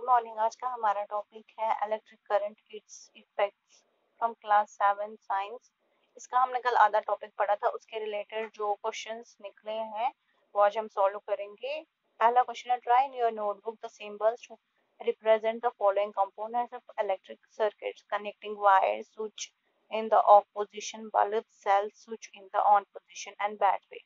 Morning. आज का हमारा टॉपिक है electric current it's effects from class 7 science. इसका हमने कल आधा टॉपिक पढ़ा था, उसके रिलेटेड जो क्वेश्चंस निकले हैं वो आज हम सॉल्व करेंगे। पहला क्वेश्चन है, try in your notebook the symbols to represent the following components of electric circuits connecting wire, switch in the off position, bulb, cell, switch in the on position and battery.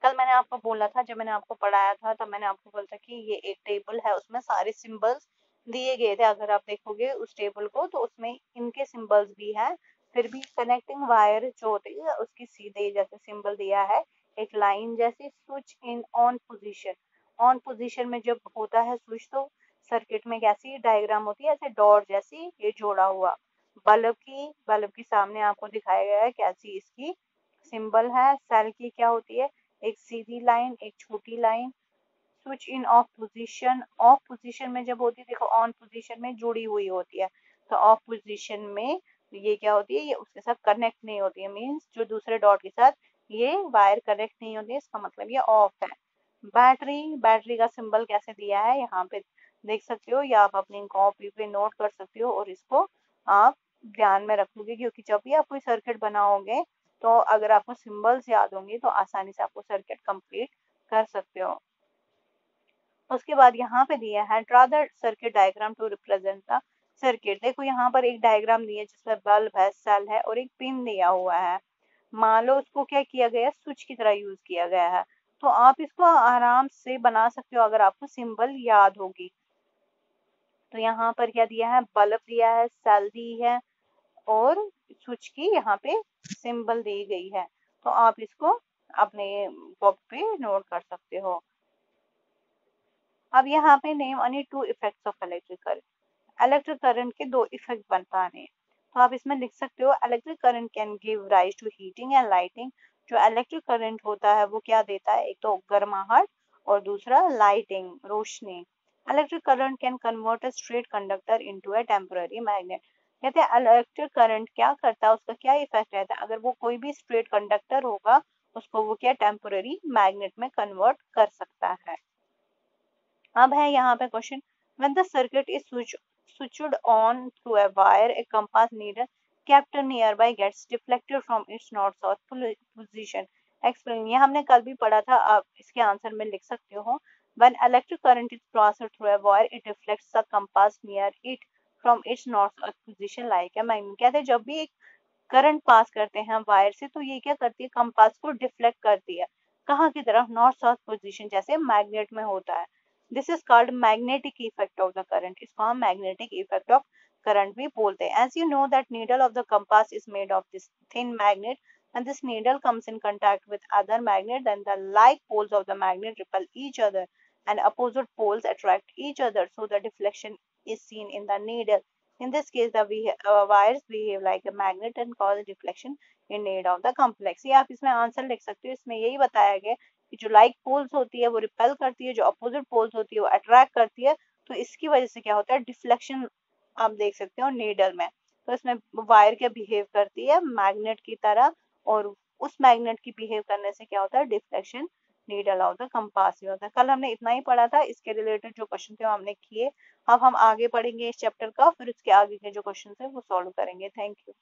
कल मैंने आपको बोला था, जब मैंने आपको पढ़ाया था तब मैंने आपको बोला था कि ये एक टेबल है, उसमें सारे सिंबल्स दिए गए थे। अगर आप देखोगे उस टेबल को तो उसमें इनके सिंबल्स भी हैं। फिर भी कनेक्टिंग वायर जो होती है उसकी सीधे जैसे सिंबल दिया है, एक लाइन जैसी, switch in on position. On position में जब होता है स्विच तो सर्किट में कैसी डायग्राम होती है, ऐसे डॉट जैसी ये जोड़ा हुआ। बल्ब की सामने आपको दिखाया गया है कैसी इसकी सिंबल है। सेल की क्या होती है, एक सीधी लाइन, एक छोटी line. Switch in of position में जब होती है, देखो ऑन पोजीशन में जुड़ी हुई होती है, तो ऑफ पोजीशन में ये क्या होती है, ये उसके साथ कनेक्ट नहीं होती है, मींस जो दूसरे डॉट के साथ ये वायर कनेक्ट नहीं होती है, इसका मतलब ये ऑफ है। बैटरी का सिंबल कैसे दिया है यहाँ पे देख सकते हो, या आप अपनी कॉपी पे नोट कर सकते हो और इसको आप ध्यान में रखोगे, क्योंकि जब भी आप कोई सर्किट बनाओगे तो अगर आपको सिंबल्स याद होंगे तो आसानी से आपको सर्किट कंप्लीट कर सकते हो। उसके बाद यहाँ पे दिया है, draw the circuit diagram to represent the circuit. देखो यहाँ पर एक डायग्राम दिया है जिसमें बल्ब है, सेल है और एक पिन दिया हुआ है। मान लो उसको क्या किया गया है, स्विच की तरह यूज किया गया है, तो आप इसको आराम से बना सकते हो अगर आपको सिंबल याद होगी। तो यहाँ पर क्या दिया है, बल्ब दिया है, सेल दी है और स्विच की यहाँ पे सिंबल दी गई है, तो आप इसको अपने बुक पे नोट कर सकते हो। अब यहाँ पे name only 2 effects of electric current. Electric current के 2 इफेक्ट बनता है, तो आप इसमें लिख सकते हो, electric current can give rise to heating and lighting. जो इलेक्ट्रिक करंट होता है वो क्या देता है, एक तो गर्माहट और दूसरा lighting, Roshni. Electric current can convert a straight conductor into a temporary magnet. कहते हैं इलेक्ट्रिक करंट क्या करता है, उसका क्या इफेक्ट रहता है, अगर वो कोई भी स्ट्रेट कंडक्टर होगा उसको वो क्या टेम्पररी मैग्नेट में कन्वर्ट कर सकता है। अब है यहाँ पे question, when the circuit is switched on through a wire, a compass needle kept nearby gets deflected from its north south position. Explain। ये हमने कल भी पढ़ा था, आप इसके आंसर में लिख सकते हो, when electric current is passed through a wire it deflects the compass near it from its north south position like a magnet। कहते हैं जब भी एक करंट पास करते हैं वायर से तो ये क्या करती है, कंपास को डिफ्लेक्ट करती है, कहाँ की तरफ, नॉर्थ साउथ पोजीशन, जैसे मैग्नेट में होता है। This is called magnetic effect of the current. इसको हम मैग्नेटिक इफेक्ट ऑफ करंट भी बोलते हैं। As you know that needle of the compass is made of this thin magnet and this needle comes in contact with other magnet, then the like poles of the magnet repel each other and opposite poles attract each other, so the deflection is seen in the needle. In this case the wires behave like a magnet and cause deflection in need of the complex। ये आप इसमें answer लिख सकते हो। इसमें यही बताया गया कि जो लाइक पोल्स होती है वो रिपेल करती है, जो अपोजिट पोल्स होती है वो अट्रैक्ट करती है, तो इसकी वजह से क्या होता है, डिफ्लेक्शन आप देख सकते हो नीडल में। तो इसमें वायर क्या बिहेव करती है, मैग्नेट की तरह, और उस मैग्नेट की बिहेव करने से क्या होता है, deflection needle of the compass ही होता है। कल हमने इतना ही पढ़ा था, इसके रिलेटेड जो क्वेश्चन थे वो हमने किए। अब हम आगे पढ़ेंगे इस चैप्टर का, फिर उसके आगे के जो क्वेश्चन है वो सॉल्व करेंगे। Thank you.